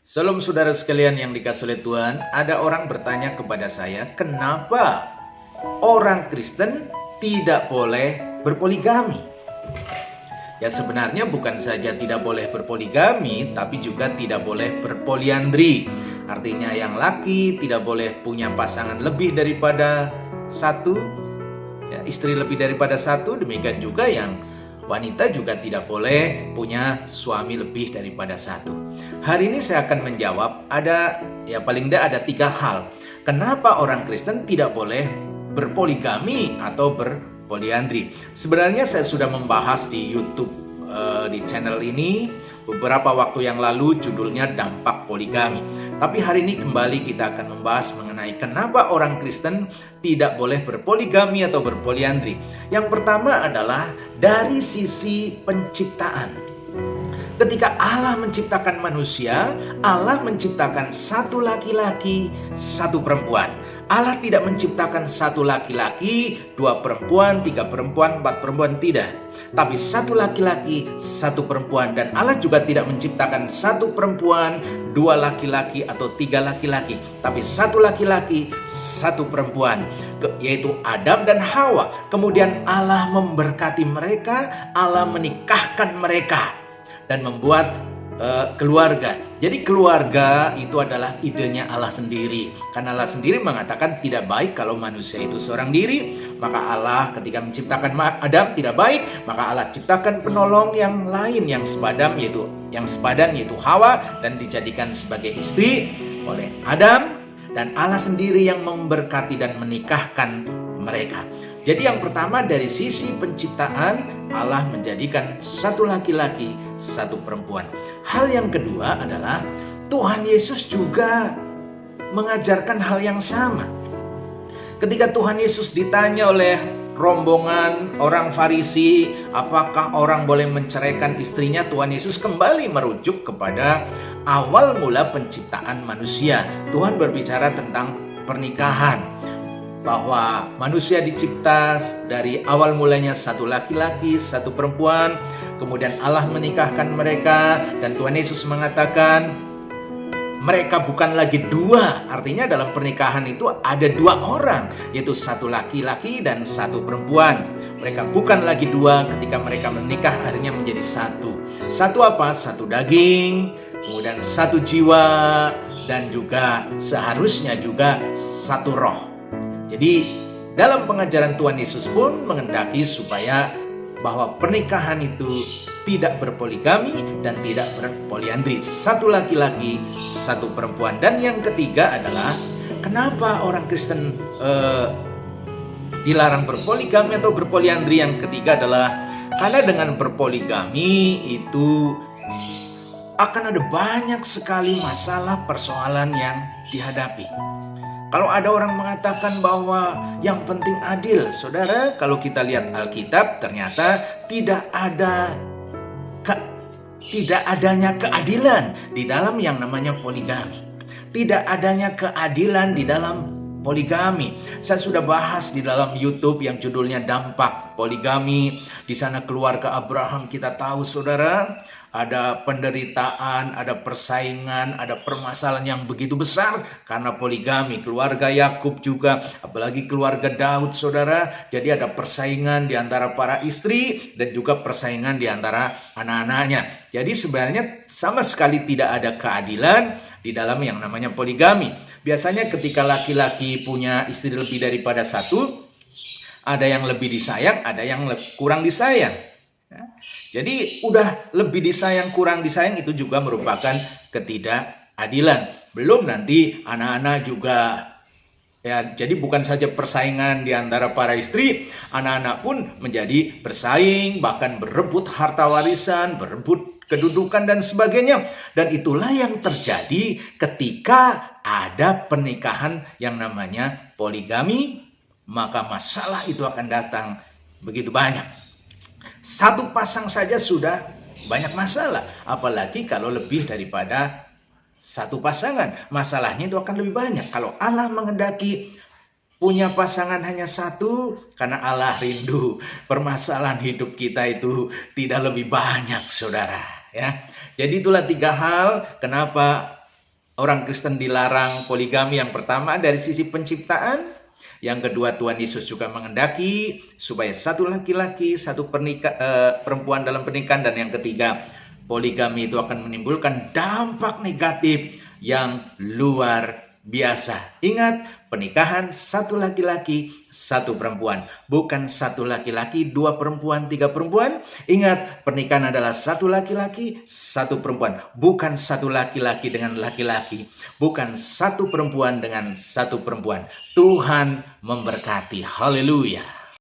Salam saudara sekalian yang dikasihi oleh Tuhan, ada orang bertanya kepada saya, kenapa orang Kristen tidak boleh berpoligami? Ya sebenarnya bukan saja tidak boleh berpoligami, tapi juga tidak boleh berpoliandri. Artinya yang laki tidak boleh punya pasangan lebih daripada satu, ya, istri lebih daripada satu, demikian juga yang wanita juga tidak boleh punya suami lebih daripada satu. Hari ini saya akan menjawab paling tidak ada 3 hal. Kenapa orang Kristen tidak boleh berpoligami atau berpoliandri? Sebenarnya saya sudah membahas di YouTube di channel ini beberapa waktu yang lalu, judulnya Dampak Poligami. Tapi hari ini kembali kita akan membahas mengenai kenapa orang Kristen tidak boleh berpoligami atau berpoliandri. Yang pertama adalah dari sisi penciptaan. Ketika Allah menciptakan manusia, Allah menciptakan satu laki-laki, satu perempuan. Allah tidak menciptakan satu laki-laki, 2 perempuan, 3 perempuan, 4 perempuan, tidak. Tapi satu laki-laki, satu perempuan. Dan Allah juga tidak menciptakan satu perempuan, 2 laki-laki atau 3 laki-laki. Tapi satu laki-laki, satu perempuan, yaitu Adam dan Hawa. Kemudian Allah memberkati mereka, Allah menikahkan mereka dan membuat keluarga. Jadi keluarga itu adalah idenya Allah sendiri. Karena Allah sendiri mengatakan tidak baik kalau manusia itu seorang diri. Maka Allah ketika menciptakan Adam tidak baik, maka Allah ciptakan penolong yang lain yang sepadan yaitu Hawa, dan dijadikan sebagai istri oleh Adam, dan Allah sendiri yang memberkati dan menikahkan mereka. Jadi yang pertama dari sisi penciptaan, Allah menjadikan satu laki-laki, satu perempuan. Hal yang kedua adalah Tuhan Yesus juga mengajarkan hal yang sama. Ketika Tuhan Yesus ditanya oleh rombongan orang Farisi, apakah orang boleh menceraikan istrinya, Tuhan Yesus kembali merujuk kepada awal mula penciptaan manusia. Tuhan berbicara tentang pernikahan, bahwa manusia dicipta dari awal mulanya satu laki-laki, satu perempuan. Kemudian Allah menikahkan mereka, dan Tuhan Yesus mengatakan mereka bukan lagi 2. Artinya dalam pernikahan itu ada 2 orang, yaitu satu laki-laki dan satu perempuan. Mereka bukan lagi 2 ketika mereka menikah, akhirnya menjadi satu. Satu apa? Satu daging, kemudian satu jiwa, dan juga seharusnya juga satu roh. Jadi dalam pengajaran Tuhan Yesus pun menghendaki supaya bahwa pernikahan itu tidak berpoligami dan tidak berpoliandri. Satu laki-laki, satu perempuan. Dan yang ketiga adalah kenapa orang Kristen dilarang berpoligami atau berpoliandri. Yang ketiga adalah karena dengan berpoligami itu akan ada banyak sekali masalah persoalan yang dihadapi. Kalau ada orang mengatakan bahwa yang penting adil, saudara, kalau kita lihat Alkitab ternyata tidak adanya keadilan di dalam yang namanya poligami. Tidak adanya keadilan di dalam poligami. Saya sudah bahas di dalam YouTube yang judulnya Dampak Poligami. Di sana keluarga Abraham kita tahu, saudara, ada penderitaan, ada persaingan, ada permasalahan yang begitu besar karena poligami. Keluarga Yakub juga, apalagi keluarga Daud, saudara. Jadi ada persaingan di antara para istri dan juga persaingan di antara anak-anaknya. Jadi sebenarnya sama sekali tidak ada keadilan di dalam yang namanya poligami. Biasanya ketika laki-laki punya istri lebih daripada satu, ada yang lebih disayang, ada yang kurang disayang. Jadi udah lebih disayang, kurang disayang, itu juga merupakan ketidakadilan. Belum nanti anak-anak juga, ya, jadi bukan saja persaingan di antara para istri, anak-anak pun menjadi bersaing, bahkan berebut harta warisan, berebut kedudukan dan sebagainya. Dan itulah yang terjadi ketika ada pernikahan yang namanya poligami, maka masalah itu akan datang begitu banyak. Satu pasang saja sudah banyak masalah, apalagi kalau lebih daripada satu pasangan, masalahnya itu akan lebih banyak. Kalau Allah menghendaki punya pasangan hanya satu, karena Allah rindu permasalahan hidup kita itu tidak lebih banyak, saudara, ya. Jadi itulah 3 hal kenapa orang Kristen dilarang poligami? Yang pertama dari sisi penciptaan, yang kedua Tuhan Yesus juga mengendaki supaya satu laki-laki, satu perempuan dalam pernikahan, dan yang ketiga poligami itu akan menimbulkan dampak negatif yang luar biasa. Ingat, pernikahan satu laki-laki, satu perempuan. Bukan satu laki-laki, dua perempuan, tiga perempuan. Ingat, pernikahan adalah satu laki-laki, satu perempuan. Bukan satu laki-laki dengan laki-laki. Bukan satu perempuan dengan satu perempuan. Tuhan memberkati. Haleluya.